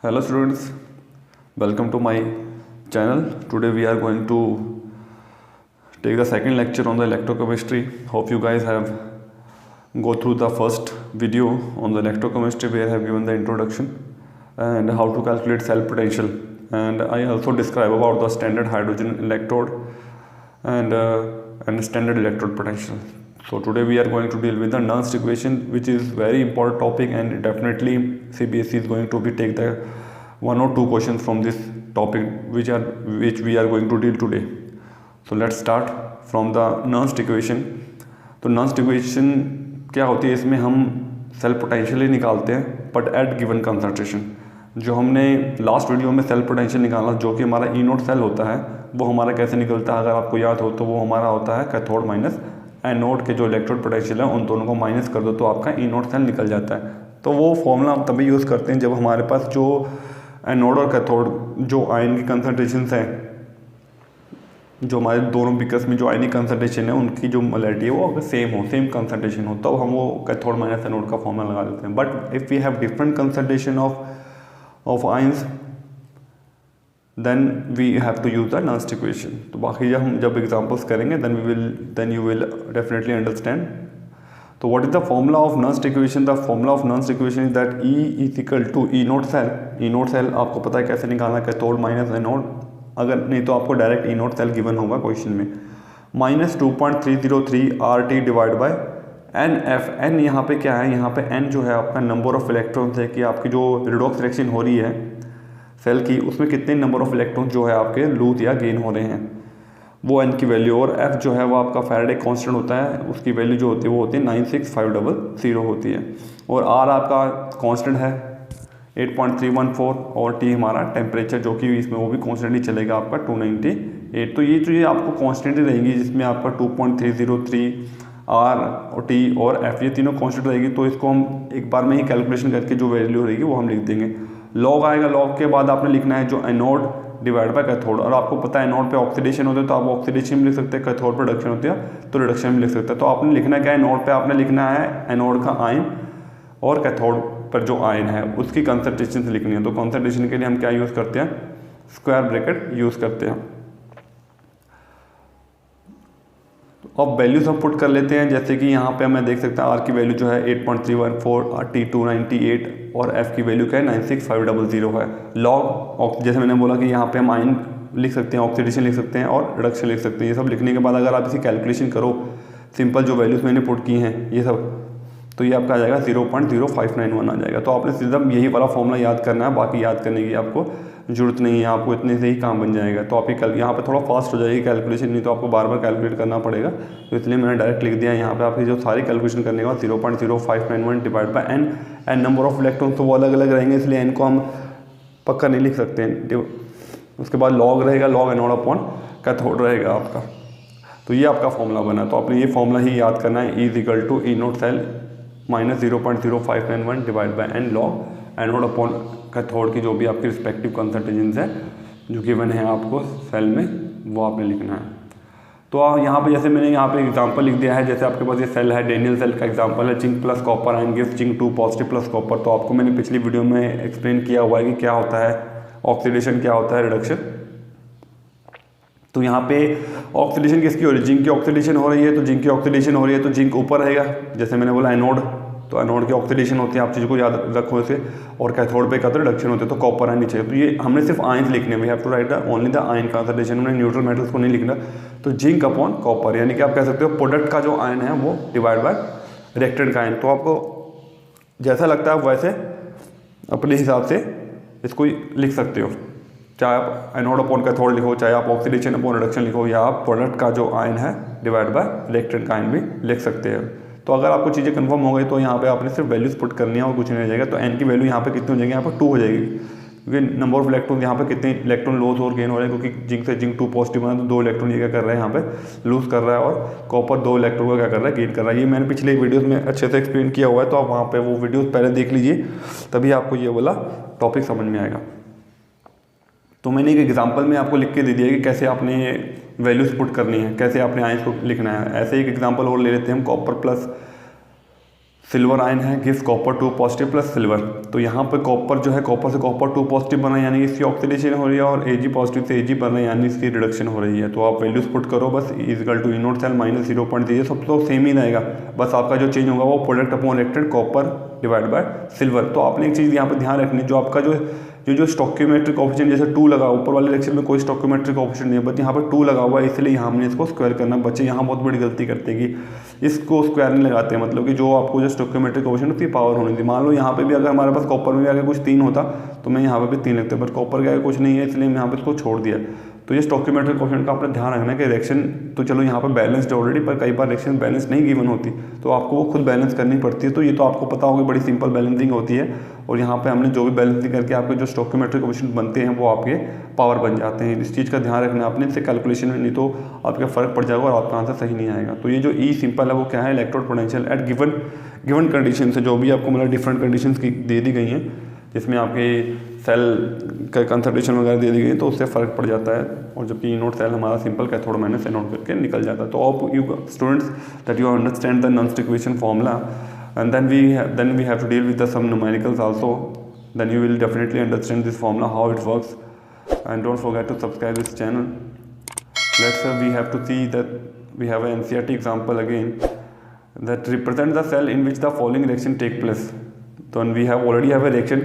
Hello students, welcome to my channel. Today we are going to take the second lecture on the electrochemistry. Hope you guys have go through the first video on the electrochemistry where I have given the introduction and how to calculate cell potential, and I also describe about the standard hydrogen electrode and standard electrode potential. So today we are going to deal with the Nernst equation, which is very important topic, and definitely CBSE is going to be take the one or two questions from this topic which we are going to deal today. So let's start from the Nernst equation. तो Nernst equation क्या होती है? इसमें हम cell potential ही निकालते हैं but at given concentration. जो हमने लास्ट वीडियो में सेल पोटेंशियल निकाला जो कि हमारा ई नोट सेल होता है, वो हमारा कैसे निकलता है अगर आपको याद हो तो वो हमारा होता है कैथोड माइनस एनोड के जो इलेक्ट्रोड पोटेंशियल है उन दोनों को माइनस कर दो तो आपका ई नोट सेल निकल जाता है. तो वो फॉर्मूला हम तभी यूज़ करते हैं जब हमारे पास जो एनोड और कैथोड जो आयन की कंसनट्रेशन हैं, जो हमारे दोनों बिकस में जो आयनिक कंसनट्रेशन है उनकी जो मोलैरिटी है वो अगर सेम कंसनट्रेशन हो तब हम वो कैथोड माइनस एनोड का फॉर्मूला लगा देते हैं. But if we have different concentration of ions then we have to use the Nernst equation. तो बाकी जब एग्जांपल्स करेंगे then you will definitely understand. तो what is the formula of Nernst equation? The formula of Nernst equation is that E is equal to E naught cell. E naught cell आपको पता है कैसे निकालना है, कैथोड माइनस एनोड. अगर नहीं तो आपको direct E naught cell given होगा क्वेश्चन में, minus 2.303 RT divide by N F. N यहाँ पे क्या है? यहाँ पे एन जो है आपका नंबर ऑफ इलेक्ट्रॉन्स है कि आपकी जो रिडॉक्स रिएक्शन हो रही है सेल की उसमें कितने नंबर ऑफ इलेक्ट्रॉन्स जो है आपके लूज या गेन हो रहे हैं, वो एन की वैल्यू. और एफ जो है वो आपका फैराडे कांस्टेंट होता है, उसकी वैल्यू जो होती है वो होती है 96500 होती है. और आर आपका कांस्टेंट है 8.314 और टी हमारा टेम्परेचर जो कि इसमें वो भी कांस्टेंट ही चलेगा आपका 298. तो ये आपको कांस्टेंट ही रहेंगी जिसमें आपका 2.303 आर और टी और एफ ये तीनों कांस्टेंट रहेगी. तो इसको हम एक बार में ही कैलकुलेशन करके जो वैल्यू रहेगी वो हम लिख देंगे. लॉग आएगा, लॉग के बाद आपने लिखना है जो एनोड डिवाइड बाय कैथोड. और आपको पता है एनोड पे ऑक्सीडेशन होता है तो आप ऑक्सीडेशन में लिख सकते हैं, कैथोड पे रिडक्शन होती है तो रिडक्शन में लिख सकते हैं. तो आपने लिखना क्या है? एनोड पे आपने लिखना है एनोड का आयन और कैथोड पर जो आयन है उसकी कंसंट्रेशन से लिखनी है. तो कंसंट्रेशन के लिए हम क्या यूज़ करते हैं? स्क्वायर ब्रैकेट यूज़ करते हैं. अब वैल्यूज हम पुट कर लेते हैं. जैसे कि यहाँ पे हमें देख सकते हैं आर की वैल्यू जो है 8.314, टी 298 और एफ की वैल्यू क्या है 96500 है. लॉग जैसे मैंने बोला कि यहाँ पे हम आयन लिख सकते हैं, ऑक्सीडेशन लिख सकते हैं और रिडक्शन लिख सकते हैं. ये सब लिखने के बाद अगर आप इसी कैलकुलेशन करो सिंपल जो वैल्यूज़ मैंने पुट की हैं ये सब, तो ये आपका आ जाएगा 0.0591 आ जाएगा. तो आपने सीधा यही वाला फॉर्मूला याद करना है, बाकी याद करने की आपको जरूरत नहीं है, आपको इतने से ही काम बन जाएगा. तो आपकी यहाँ पे थोड़ा फास्ट हो जाएगी कैलकुलेशन, नहीं तो आपको बार बार कैलकुलेट करना पड़ेगा. तो इसलिए मैंने डायरेक्ट लिख दिया यहाँ पे. आपकी जो सारी कैलकुलेशन करने के बाद 0.0591 divide by N number of electrons तो वो अलग अलग रहेंगे इसलिए एन को हम पक्का नहीं लिख सकते हैं. उसके बाद लॉग रहेगा, लॉग एनोड अपॉन कैथोड रहेगा आपका. तो ये आपका फॉर्मूला बना. तो आपने ये फॉर्मूला ही याद करना है, E equal to E naught cell minus 0.0591 divide by N log anode upon cathode की जो भी आपकी रिस्पेक्टिव कंसंट्रेशन है जो गिवन है आपको सेल में वो आपने लिखना है. तो यहाँ पे जैसे मैंने यहाँ पे एग्जांपल लिख दिया है, जैसे आपके पास ये सेल है, डेनियल सेल का एग्जांपल है, zinc plus copper ion gives zinc 2 positive plus copper. तो आपको मैंने पिछली वीडियो में एक्सप्लेन किया हुआ है कि क्या होता है ऑक्सीडेशन, क्या होता है रिडक्शन. तो यहाँ पे ऑक्सीडेशन किसकी हो रही है? जिंक की ऑक्सीडेशन हो रही है. तो जिंक की ऑक्सीडेशन हो रही है तो जिंक ऊपर रहेगा. जैसे मैंने बोला एनोड, तो एनोड की ऑक्सीडेशन होती है, आप चीज़ को याद रखो इसे. और कैथोड पे का तो रिडक्शन होते हैं, तो कॉपर आयन नीचे. तो ये हमने सिर्फ आयन लिखने में, we have to write only the ion concentration. हमने न्यूट्रल मेटल्स को नहीं लिखना. तो जिंक अपॉन कॉपर, यानी कि आप कह सकते हो प्रोडक्ट का जो आयन है वो डिवाइड बाय रिएक्टेंट का आयन. तो आपको जैसा लगता है वैसे अपने हिसाब से इसको लिख सकते हो, चाहे आप एनोड अपॉन कैथोड लिखो, चाहे आप ऑक्सीडेशन अपॉन रिडक्शन लिखो, या आप प्रोडक्ट का जो आयन है डिवाइड बाय रिएक्टेंट का आयन भी लिख सकते हैं. तो अगर आपको चीज़ें कंफर्म हो गई तो यहाँ पे आपने सिर्फ वैल्यूज पुट करनी है और कुछ नहीं हो जाएगा. तो एन की वैल्यू यहाँ पे कितनी हो जाएगी? यहाँ पर 2 हो जाएगी, क्योंकि नंबर ऑफ इलेक्ट्रॉन यहाँ पे कितने इलेक्ट्रॉन लूज और गेन हो रहे हैं, क्योंकि जिंक से जिंक 2 पॉजिटिव बना तो 2 इलेक्ट्रॉन ये क्या कर रहा है यहाँ पे लूज कर रहा है, और कॉपर 2 इलेक्ट्रॉन को क्या कर रहा है गेन कर रहा है. ये मैंने पिछले वीडियोज़ में अच्छे से एक्सप्लेन किया हुआ है, तो आप वहाँ पर वो वीडियोज़ पहले देख लीजिए, तभी आपको ये वाला टॉपिक समझ में आएगा. तो मैंने एक एग्जांपल में आपको लिख के दे दिया कि कैसे आपने वैल्यूज पुट करनी है, कैसे आपने आयंस को लिखना है. ऐसे एक एग्जांपल और ले लेते हैं हम, कॉपर प्लस सिल्वर आयन है gives copper 2 positive plus silver. तो यहाँ पर कॉपर जो है कॉपर से कॉपर 2 पॉजिटिव बना यानी इसकी ऑक्सीडेशन हो रही है, और Ag पॉजिटिव से Ag बना यानी इसकी रिडक्शन हो रही है। तो आप वैल्यूज पुट करो बस, is equal to E0 cell minus 0.0, सब तो सेम ही रहेगा, बस आपका जो चेंज होगा वो product upon reactant copper divide by silver. तो आपने एक चीज़ यहाँ पर ध्यान रखनी, जो आपका जो स्टोइकियोमेट्रिक कोएफिशिएंट जैसे 2 लगा, ऊपर वाले रिएक्शन में कोई स्टोइकियोमेट्रिक कोएफिशिएंट नहीं है, बट यहाँ पर 2 लगा हुआ है, इसलिए यहाँ हमने इसको स्क्वायर करना। बच्चे यहाँ बहुत बड़ी गलती करते हैं कि इसको स्क्वायर नहीं लगाते, मतलब कि जो आपको जो स्टोइकियोमेट्रिक कोएफिशिएंट उसकी पावर होनी थी। मान लो यहाँ पे भी अगर हमारे पास कॉपर में भी अगर कुछ 3 होता तो मैं यहाँ पे भी 3 लिखता, बट कॉपर के आगे कुछ नहीं है इसलिए मैं यहाँ पे इसको छोड़ दिया। तो ये स्टोइकियोमेट्रिक कोएफिशिएंट का आपने ध्यान रखना है कि रिएक्शन तो चलो यहाँ पर बैलेंस्ड ऑलरेडी, पर कई बार रिएक्शन बैलेंस नहीं गिवन होती तो आपको वो खुद बैलेंस करनी पड़ती है। तो ये तो आपको पता होगा बड़ी सिंपल बैलेंसिंग होती है, और यहाँ पे हमने जो भी बैलेंसिंग करके आपके जो स्टोइकियोमेट्रिक कोएफिशिएंट बनते हैं वो आपके पावर बन जाते हैं। इस चीज़ का ध्यान रखना आपने, इससे कैलकुलेशन में, नहीं तो आपका फ़र्क पड़ जाएगा और आपका आंसर सही नहीं आएगा। तो ये जो ई सिंपल है वो क्या है, electrode potential at given condition से, जो भी आपको मतलब डिफरेंट कंडीशंस की दे दी गई हैं जिसमें आपके सेल का कंसंट्रेशन वगैरह दे दी गई है, तो उससे फ़र्क पड़ जाता है। और जबकि E0 सेल हमारा सिंपल कैथोड माइनस एनोड करके निकल जाता है। तो आप you students that you understand the non equation formula, and then we have to deal with some numericals also, then you will definitely understand this formula how it works. And don't forget to subscribe this channel. Let's say we have to see that we have an NCERT example again that represent the cell in which the following reaction take place. तो we have already have a reaction,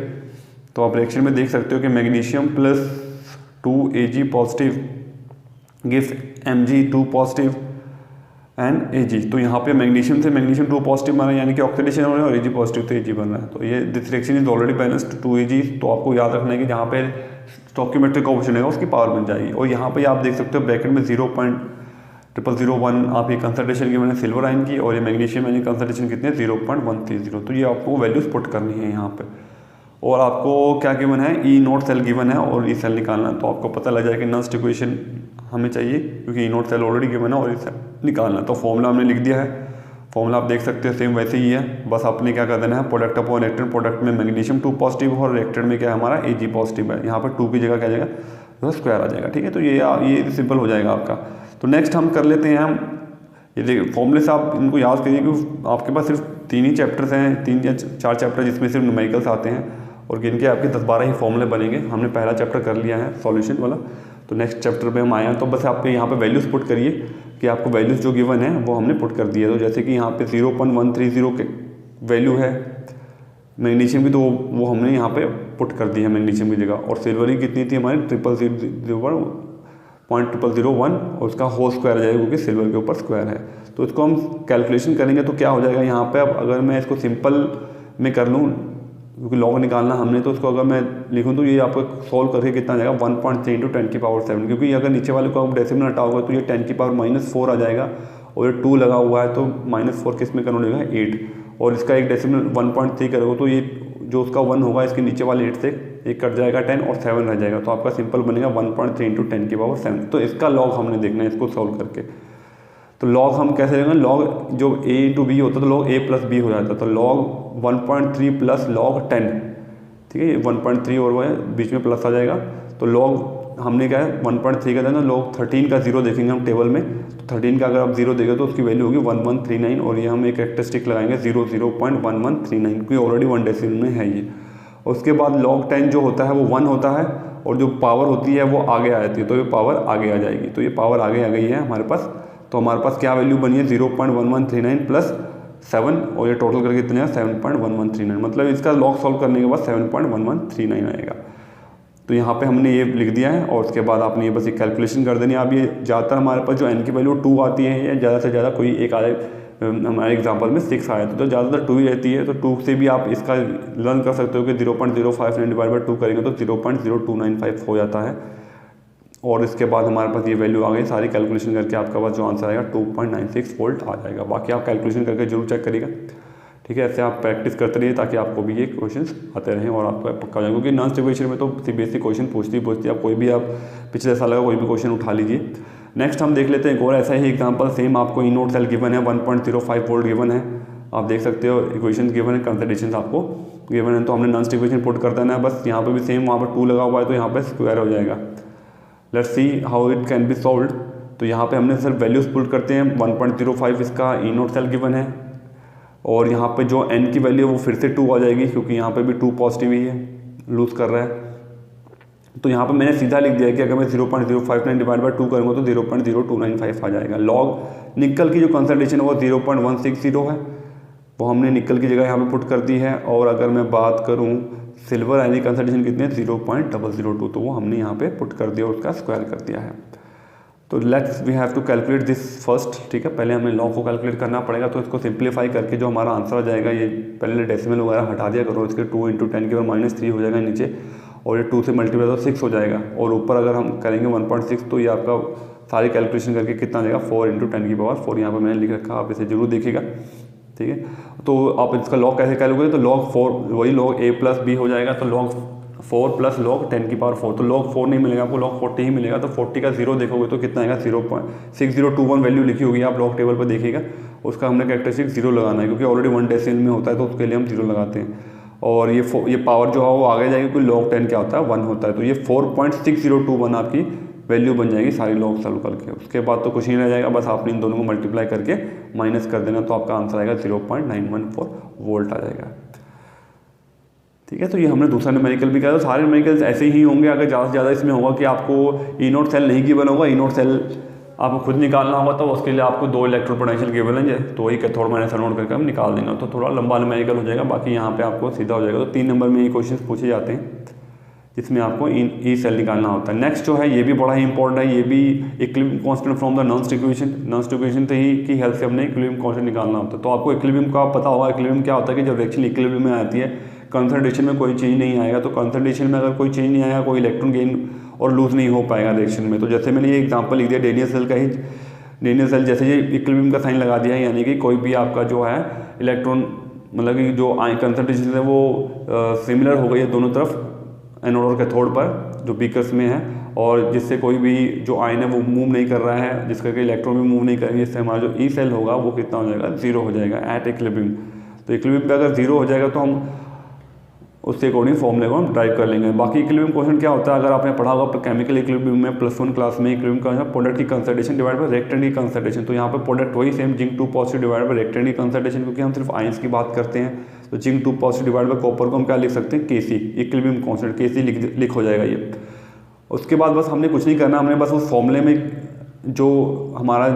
तो आप reaction में देख सकते हो कि magnesium plus 2 Ag positive gives Mg2 positive and Ag। तो यहाँ पे मैग्नीशियम से मैग्नीशियम 2 पॉजिटिव बन रहा है यानी कि ऑक्सीडेशन हो रहा है, और Ag पॉजिटिव तो Ag बन रहा है। तो ये this reaction is already balanced 2 Ag। तो आपको याद रखना है कि जहाँ पे स्टोइकियोमेट्रिक कोएफिशिएंट है उसकी पावर बन जाएगी। और यहाँ पे आप देख सकते हो ब्रैकेट में 0.0001 आप ये कंसंट्रेशन की मैंने सिल्वर आयन की, और ये मैग्नीशियम यानी कंसंट्रेशन कितनी है 0.130। तो ये आपको वैल्यूज पुट करनी है यहाँ पे। और आपको क्या गिवन है, E0 सेल गिवन है और ई सेल निकालना है। तो आपको पता लग जाएगा कि नॉन इक्वेशन हमें चाहिए क्योंकि E0 सेल ऑलरेडी गिवन है और ई सेल निकालना है। तो फॉर्मूला हमने लिख दिया है, फॉर्मूला आप देख सकते हो सेम वैसे ही है, बस आपने क्या कर देना है, प्रोडक्ट अपॉन रिएक्टेंट, प्रोडक्ट में मैग्नीशियम 2 पॉजिटिव और रिएक्टेंट में क्या है हमारा Ag पॉजिटिव है। यहाँ पर 2 की जगह क्या जाएगा, तो स्क्वायर आ जाएगा। ठीक है, तो ये सिंपल हो जाएगा आपका। तो नेक्स्ट हम कर लेते हैं, हम ये देखिए फॉर्मूले से आप इनको याद करिए कि आपके पास सिर्फ 3 ही चैप्टर्स हैं, 3 या 4 चैप्टर जिसमें सिर्फ न्यूमेरिकल्स आते हैं, और गिन के आपके 10-12 ही फॉर्मूले बनेंगे। हमने पहला चैप्टर कर लिया है सॉल्यूशन वाला, तो नेक्स्ट चैप्टर पे हम आए हैं। तो बस आप यहाँ पे वैल्यूज़ पुट करिए कि आपको वैल्यूज़ जो गिवन है वो हमने पुट कर दी है। तो जैसे कि यहाँ पे 0.130 के वैल्यू है मैग्नीशियम की, तो वो हमने यहाँ पे पुट कर दी है मैग्नीशियम की जगह। और सिल्वर की कितनी थी हमारी 0.0001 और उसका होल स्क्वायर आ जाएगा क्योंकि सिल्वर के ऊपर स्क्वायर है। तो इसको हम कैलकुलेशन करेंगे तो क्या हो जाएगा यहाँ पे। अब अगर मैं इसको सिंपल में कर लूँ क्योंकि लॉग निकालना हमने, तो इसको अगर मैं लिखूँ तो ये आपको सॉल्व करके कितना आ जाएगा 1.3 × 10⁻⁷। क्योंकि अगर नीचे वाले को आप डेसिमल हटाओगे तो ये 10⁻⁻⁴ आ जाएगा, और ये 2 लगा हुआ है तो -4 किस में कन्वर्ट होगा 8, और इसका एक डेसिमल 1.3 करोगे तो ये जो उसका 1 होगा इसके नीचे वाले 8 से एक कट जाएगा 10 और 7 रह जाएगा। तो आपका सिंपल बनेगा 1.3 × 10⁻⁷। तो इसका लॉग हमने देखना है इसको सॉल्व करके। तो लॉग हम कैसे लेंगे, लॉग जो a × b होता है तो लॉग a + b हो जाता है। तो लॉग 1.3 + log 10, ठीक है, ये 1.3 और वो है बीच में प्लस आ जाएगा। तो लॉग हमने क्या है 1.3 का देना, लॉग 13 का 0 देखेंगे हम टेबल में, तो 13 का अगर आप 0 देखें तो उसकी वैल्यू होगी 1139, और ये हम एक कैरेक्टरिस्टिक लगाएंगे 0.1139 क्योंकि ऑलरेडी 1 डेसिमल में है ये। और उसके बाद log 10 जो होता है वो 1 होता है, और जो पावर होती है वो आगे आ जाती है, तो ये पावर आगे आ जाएगी। तो ये पावर आगे आ गई है हमारे पास। तो हमारे पास क्या वैल्यू बनी है 0.1139 + 7, और ये टोटल करके कितने हैं 7.1139। मतलब इसका लॉग सॉल्व करने के बाद 7.1139 आएगा। तो यहाँ पे हमने ये लिख दिया है, और उसके बाद आपने ये बस एक कैलकुलेशन कर देनी है। आप ये ज़्यादातर हमारे पास जो n की वैल्यू 2 आती है, या ज़्यादा से ज़्यादा कोई एक आए, हमारे एग्जांपल में 6 आया तो ज़्यादातर 2 ही रहती है। तो 2 से भी आप इसका लर्न कर सकते हो कि 0.0592 करेंगे तो 0.0295 हो जाता है। और इसके बाद हमारे पास ये वैल्यू आ गई, सारी कैलकुलेशन करके आपका पास जो आंसर आएगा 2.96 वोल्ट आ जाएगा। बाकी आप कैलकुलेशन करके जरूर चेक करिएगा, ठीक है। ऐसे आप प्रैक्टिस करते रहिए ताकि आपको भी ये क्वेश्चंस आते रहें और आपको पक्का हो जाए, क्योंकि नॉन इक्वेशन में तो बेसिक क्वेश्चन पूछती आप कोई भी, आप पिछले साल का कोई भी क्वेश्चन उठा लीजिए। नेक्स्ट हम देख लेते हैं एक और ऐसा ही एग्जाम्पल, सेम आपको E0 सेल गिवन है, 1.05 वोल्ट गिवन है, आप देख सकते हो इक्वेशन गिवन है, कंसंट्रेशन आपको गिवन है। तो हमने नॉन इक्वेशन पुट कर देना है, बस यहाँ पे भी सेम, वहाँ पर 2 लगा हुआ है तो यहाँ पर स्क्वायर हो जाएगा। Let's see how it can be solved. तो यहाँ पे हमने सिर्फ वैल्यूज पुट करते हैं, 1.05 इसका E0 सेल गिवन है, और यहाँ पे जो n की वैल्यू है वो फिर से 2 आ जाएगी, क्योंकि यहाँ पे भी 2 पॉजिटिव ही है, लूज़ कर रहा है। तो यहाँ पे मैंने सीधा लिख दिया कि अगर मैं 0.059 डिवाइड बाय 2 करूँगा तो 0.0295 आ जाएगा। लॉग निकल की जो कंसंट्रेशन है वो 0.160 है, वो हमने निकल की जगह यहाँ पे पुट कर दी है। और अगर मैं बात करूँ सिल्वर आयन की कंसंट्रेशन कितनी है 0.002, तो वो हमने यहाँ पे पुट कर दिया और उसका स्क्वायर कर दिया है। तो let's we have to calculate this first, ठीक है। पहले हमें लॉग को कैलकुलेट करना पड़ेगा, तो इसको सिंप्लीफाई करके जो हमारा आंसर आ जाएगा, ये पहले डेसिमल वगैरह हटा दिया करो, इसके 2 × 10⁻³ हो जाएगा नीचे, और ये 2 से मल्टीप्लाई तो 6 हो जाएगा, और ऊपर अगर हम करेंगे 1.6 तो ये आपका सारी कैलकुलेशन करके कितना आ जाएगा 4 × 10⁻⁴। यहाँ पर मैंने लिख रखा, आप इसे जरूर देखिएगा, ठीक है। तो आप इसका लॉग कैसे कैलकुलेट, तो log 4 वही log a + b हो जाएगा, तो log 4 + log 10⁴, तो log 4 नहीं मिलेगा आपको, log 40 ही मिलेगा। तो 40 का 0 देखोगे तो कितना आएगा 0.6021 वैल्यू लिखी होगी, आप लॉग टेबल पर देखिएगा, उसका हमने कैरेक्टरिस्टिक 0 लगाना है, क्योंकि ऑलरेडी 1 डेसिमल में होता है तो उसके लिए हम 0 लगाते हैं। और ये पावर जो है वो आगे जाएगी, क्योंकि log 10 क्या होता है 1 होता है, तो ये 4.6021 आपकी वैल्यू बन जाएगी सारी लॉग सॉल्व करके। उसके बाद तो कुछ नहीं रह जाएगा, बस आपने इन दोनों को मल्टीप्लाई करके माइनस कर देना, तो आपका आंसर आएगा 0.914 वोल्ट आ जाएगा, ठीक है। तो ये हमने दूसरा न्यूमेरिकल भी किया, तो सारे न्यूमेरिकल्स ऐसे ही होंगे। अगर ज़्यादा से ज़्यादा इसमें होगा कि आपको ई नोट सेल नहीं गिवन होगा, ई नोट सेल आपको खुद निकालना होगा, तो उसके लिए आपको 2 इलेक्ट्रोड पोटेंशियल गिवन है, तो वही कैथोड माइनस एनोड करके हम निकाल देना, तो थोड़ा लंबा न्यूमेरिकल हो जाएगा। बाकी यहाँ पे आपको सीधा हो जाएगा। तो 3 नंबर में ये क्वेश्चन पूछे जाते हैं जिसमें आपको ई सेल निकालना होता है। नेक्स्ट जो है ये भी बड़ा ही इंपॉर्टेंट है, ये भी equilibrium constant from the non equation, non equation की हेल्प से हमने इक्विलिब्रियम कांस्टेंट निकालना होता है। तो आपको इक्विलिब्रियम का पता होगा, इक्विलिब्रियम क्या होता है कि जब रिएक्शन इक्विलिब्रियम में आती है, कंसंट्रेशन में कोई चेंज नहीं आएगा, तो कंसंट्रेशन में अगर कोई चेंज नहीं आएगा, कोई इलेक्ट्रॉन गेन और लूज नहीं हो पाएगा रिएक्शन में। तो जैसे मैंने ये एग्जांपल लिख दिया डेनियल सेल का ही, डेनियल सेल जैसे ये इक्विलिब्रियम का साइन लगा दिया है, यानी कि कोई भी आपका जो है इलेक्ट्रॉन, मतलब कि जो कंसंट्रेशन है वो सिमिलर हो गई है दोनों तरफ, एनोड और कैथोड पर जो बीकर्स में है, और जिससे कोई भी जो आयन है वो मूव नहीं कर रहा है, जिसका कि इलेक्ट्रॉन भी मूव नहीं करेंगे, इससे हमारा जो ई सेल होगा वो कितना हो जाएगा 0 हो जाएगा एट इक्विलिब्रियम। तो इक्विलिब्रियम पे अगर 0 हो जाएगा तो हम उसके अकॉर्डिंग फॉर्मूले को हम ड्राइव कर लेंगे। बाकी इक्विलिब्रियम क्वेश्चन क्या होता है, अगर आपने पढ़ा होगा केमिकल इक्विलिब्रियम में +1 क्लास में, इक्विलिब्रियम का प्रोडक्ट की कंसंट्रेशन डिवाइड बाय रिएक्टेंट की कंसंट्रेशन, तो यहाँ पे प्रोडक्ट वही same zinc 2 positive divide by reactant की कंसंट्रेशन, क्योंकि हम सिर्फ आयंस की बात करते हैं, तो zinc 2 positive divide by copper को हम क्या लिख सकते हैं Kc, इक्विलिब्रियम कांस्टेंट Kc लिख हो जाएगा ये। उसके बाद बस हमने कुछ नहीं करना, हमने बस उस फॉर्मूले में जो हमारा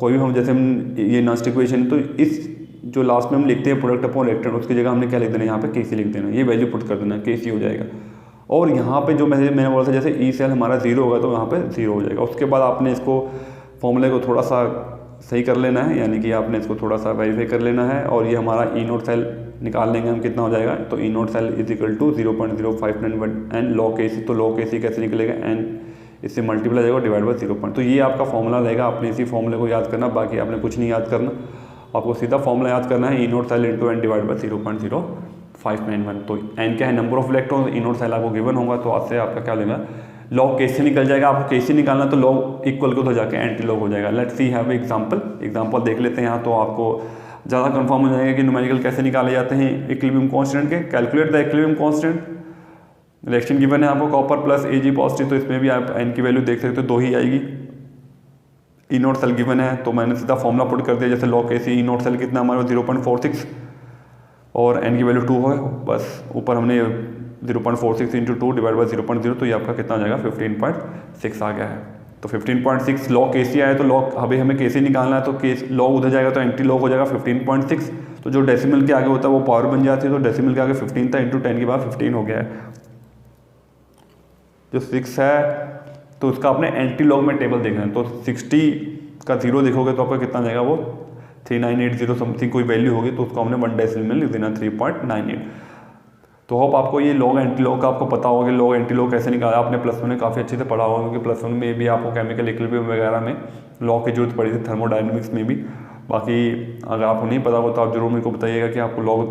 कोई भी हम जैसे हम ये नॉन इक्वेशन, तो इस जो लास्ट में हम लिखते हैं प्रोडक्ट अपॉन रिएक्टेंट, उसकी जगह हमने क्या लिख देना है यहाँ पे Kc लिख देना, ये वैल्यू पुट कर देना, Kc हो जाएगा। और यहाँ पे जो मैंने बोला था जैसे ई सेल हमारा 0 होगा तो यहाँ पे 0 हो जाएगा। उसके बाद आपने इसको फॉर्मूले को थोड़ा सा सही कर लेना है, यानी कि आपने इसको थोड़ा सा वेरीफाई कर लेना है, और ये हमारा ई नोट सेल निकाल लेंगे हम, कितना हो जाएगा, तो E naught cell is equal to 0.0591 n log Kc। तो log Kc कैसे निकलेगा, एन इससे मल्टीप्लाई जाएगा डिवाइड बाय 0. तो ये आपका फॉर्मूला रहेगा, आपने इसी फॉर्मूले को याद करना, बाकी आपने कुछ नहीं याद करना, आपको सीधा फॉर्मूला याद करना है, E naught cell into n divide by 0.0591. तो एन क्या है, number of electron, E naught cell आपको गिवन होगा, तो आपसे आपका क्या लेगा, लॉग Kc निकल जाएगा। आपको Kc निकालना तो लॉग इक्वल को तो जाके एंटी लॉग हो जाएगा। लेट्स सी हैव एग्जांपल देख लेते हैं यहाँ, तो आपको ज़्यादा कंफर्म हो जाएगा कि न्यूमेरिकल कैसे निकाले जाते हैं इक्विलिब्रियम कांस्टेंट के। Calculate the equilibrium constant, reaction given है आपको कॉपर प्लस Ag पॉजिटिव, तो इसमें भी आप एन की वैल्यू देख सकते हो 2 ही आएगी। ई नोट सेल गिवन है तो मैंने सीधा फॉर्मूला पुट कर दिया, जैसे लॉग Kc ई नोट सेल कितना हमारे 0.46 और एन की वैल्यू 2 है, बस ऊपर हमने 0.46 इंटू 2 डिवाइड बाई 0.0, तो ये आपका कितना आ जाएगा 15.6 आ गया है। तो 15.6 लॉग Kc आया, तो लॉग अभी हमें Kc निकालना है, तो लॉग उधर जाएगा तो एंटी लॉग हो जाएगा 15.6, तो जो डेसिमल के आगे होता है वो पावर बन जाती है, तो डेसिमल के आगे 15 था इंटू 10 की बार 15 हो गया है। जो 6 है तो उसका आपने एंटी लॉग में टेबल देखना है, तो 60 का 0 देखोगे तो आपका कितना जाएगा, वो 3980 समथिंग कोई वैल्यू होगी, तो उसको हमने 1 डेसिमल में लिख देना 3.98। तो होप आपको ये लॉग एंटी लॉग का आपको पता होगा कि लॉग एंटी लॉग कैसे निकाला, आपने +1 में काफ़ी अच्छे से पढ़ा होगा, क्योंकि +1 में भी आपको केमिकल इक्विलिब्रियम वगैरह में लॉग की जरूरत पड़ी थी, थर्मोडायनेमिक्स में भी। बाकी अगर आपको नहीं पता हो तो आप जरूर मेरे को बताइएगा कि आपको लॉग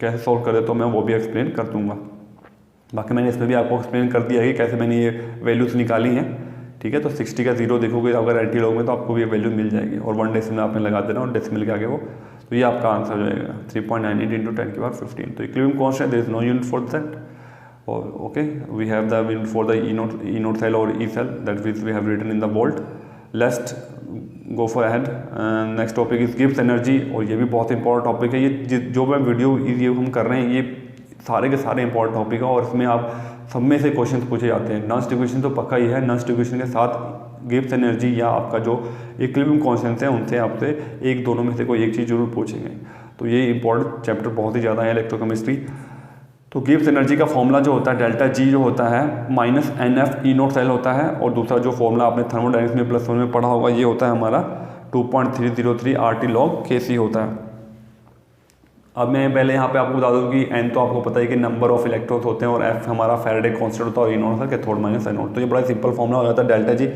कैसे सॉल्व करे, तो मैं वो भी एक्सप्लेन कर दूँगा। बाकी मैंने इसमें भी आपको एक्सप्लेन कर दिया है कि कैसे मैंने ये वैल्यूज़ निकाली हैं, ठीक है। तो 60 का 0 देखोगे अगर एंटी लॉग में, तो आपको ये वैल्यू मिल जाएगी, और 1 डेसिमल आपने लगा देना, और डेसिमल के आगे वो, तो ये आपका आंसर हो जाएगा 3.98 इंटू 10 की पावर 15। तो equilibrium constant there is no unit for that, और okay we have the unit for the E naught cell और E cell, that we have written in the bold. Let's go for ahead. Next topic is Gibbs energy, और ये भी बहुत important topic है। ये जो मैं वीडियो ये हम कर रहे हैं ये सारे के सारे इंपॉर्टेंट टॉपिक है, और इसमें आप सब में से क्वेश्चन पूछे जाते हैं। नॉन स्टिक्वेशन तो पक्का ही है, नॉन स्टिक्वेशन के साथ गिब्स एनर्जी या आपका जो इक्विलिब्रियम कांस्टेंट्स है उनसे आपसे एक दोनों में से कोई एक चीज़ जरूर पूछेंगे। तो ये इंपॉर्टेंट चैप्टर बहुत ही ज़्यादा है इलेक्ट्रोकेमिस्ट्री। तो गिब्स एनर्जी का फॉर्मूला जो होता है डेल्टा जी जो होता है माइनस NF E0 सेल होता है, और दूसरा जो फॉर्मूला आपने थर्मोडायनेमिक्स में +1 में पढ़ा होगा ये होता है हमारा 2.303 RT log Kc होता है। अब मैं पहले यहाँ पे आपको बता दूँ कि N तो आपको पता है कि नंबर ऑफ इलेक्ट्रॉन्स होते हैं, और F हमारा फैराडे कांस्टेंट होता है, और E0 sir cathode minus anode. तो ये बड़ा सिंपल फॉर्मूला हो जाता है डेल्टा जी।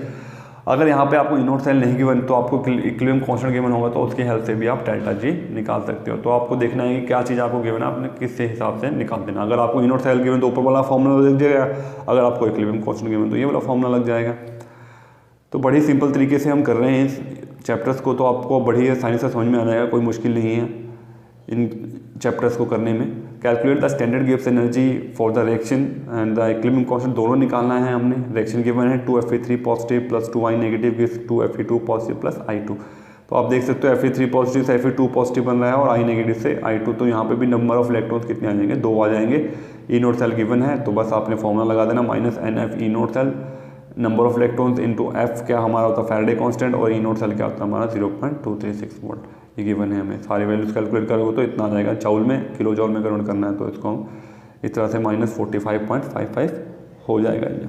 अगर यहाँ पे आपको E0 सेल नहीं गिवन तो आपको इक्विलिब्रियम कांस्टेंट गिवन होगा, तो उसकी हेल्प से भी आप डेल्टा जी निकाल सकते हो। तो आपको देखना है कि क्या चीज़ आपको गिवन है, आपने किस हिसाब से निकाल देना। अगर आपको E0 सेल गिवन तो ऊपर वाला फॉर्मूला लग जाएगा, अगर आपको इक्विलिब्रियम कांस्टेंट गिवन तो ये वाला फॉर्मूला लग जाएगा। तो बड़ी सिंपल तरीके से हम कर रहे हैं इस चैप्टर्स को, तो आपको बड़ी आसानी से समझ में आ जाएगा, कोई मुश्किल नहीं है इन चैप्टर्स को करने में। Calculate the standard Gibbs energy for the reaction and the equilibrium constant दोनों निकालना है हमने। रिएक्शन गिवन है 2Fe3 positive plus 2I negative gives 2Fe2 positive plus I2। तो आप देख सकते हो Fe3 पॉजिटिव से Fe2 पॉजिटिव बन रहा है, और I नेगेटिव से I2। तो यहाँ पे भी नंबर ऑफ इलेक्ट्रॉन्स कितने आ जाएंगे, 2 आ जाएंगे। E0 सेल गिवन है तो बस आपने फॉर्मूला लगा देना minus NF E0 cell number of electrons into F क्या हमारा होता है फैराडे कांस्टेंट, और E0 सेल क्या होता है हमारा 0.236 वोल्ट। ये गिवन है हमें, सारी वैल्यूज कैलकुलेट करोगे तो इतना आ जाएगा। जूल में किलो जूल में कन्वर्ट करना है, तो इसको हम इस तरह से -45.55 हो जाएगा ये।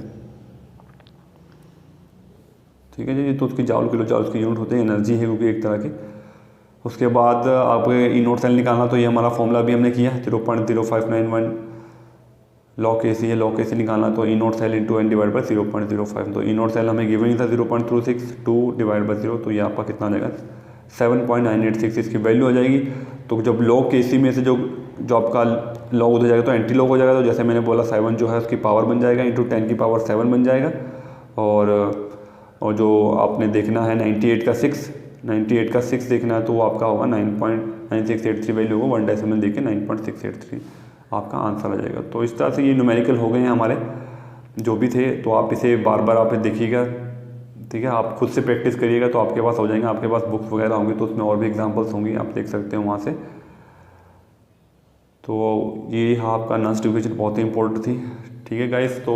ठीक है जी। तो उसकी जूल किलो जूल उसकी यूनिट होते हैं, एनर्जी है क्योंकि एक तरह की। उसके बाद आपको E0 सेल निकालना, तो ये हमारा फॉर्मूला भी हमने किया है 0.0591 लॉग Kc है। लॉग Kc निकालना तो E0 cell into N divide by 0.05। तो E0 सेल हमें गिवन ही था 0.262 डिवाइड बाई 0, तो ये आपका कितना आ जाएगा 7.986 इसकी वैल्यू आ जाएगी। तो जब लॉग Kc में से जो आपका लॉग हो जाएगा तो एंटी लॉग हो जाएगा, तो जैसे मैंने बोला 7 जो है उसकी पावर बन जाएगा इंटू 10 की पावर 7 बन जाएगा। और जो आपने देखना है 98 का 6 देखना है, तो वो आपका होगा 9.9683 वैल्यू होगा, 1 डेसिमल देके 9.683 आपका आंसर आ जाएगा। तो इस तरह से ये न्यूमेरिकल हो गए हैं हमारे जो भी थे। तो आप इसे बार बार आप देखिएगा, ठीक है। आप खुद से प्रैक्टिस करिएगा तो आपके पास हो जाएंगे। आपके पास बुक्स वगैरह होंगी तो उसमें और भी एग्जांपल्स होंगी, आप देख सकते हो वहाँ से। तो ये आपका नॉन स्टिक्वेशन बहुत ही इंपॉर्टेंट थी, ठीक है गाइस। तो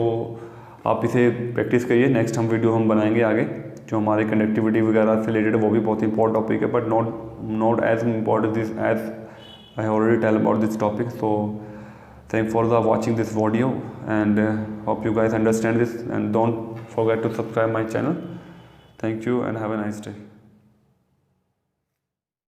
आप इसे प्रैक्टिस करिए। नेक्स्ट हम वीडियो हम बनाएंगे आगे जो हमारे कंडक्टिविटी वगैरह से रिलेटेड, वो भी बहुत इंपॉर्टेंट टॉपिक है, but not as important this as I already tell about this topic. So thank for the watching this video, and hope you guys understand this, and don't forget to subscribe my channel. Thank you and have a nice day.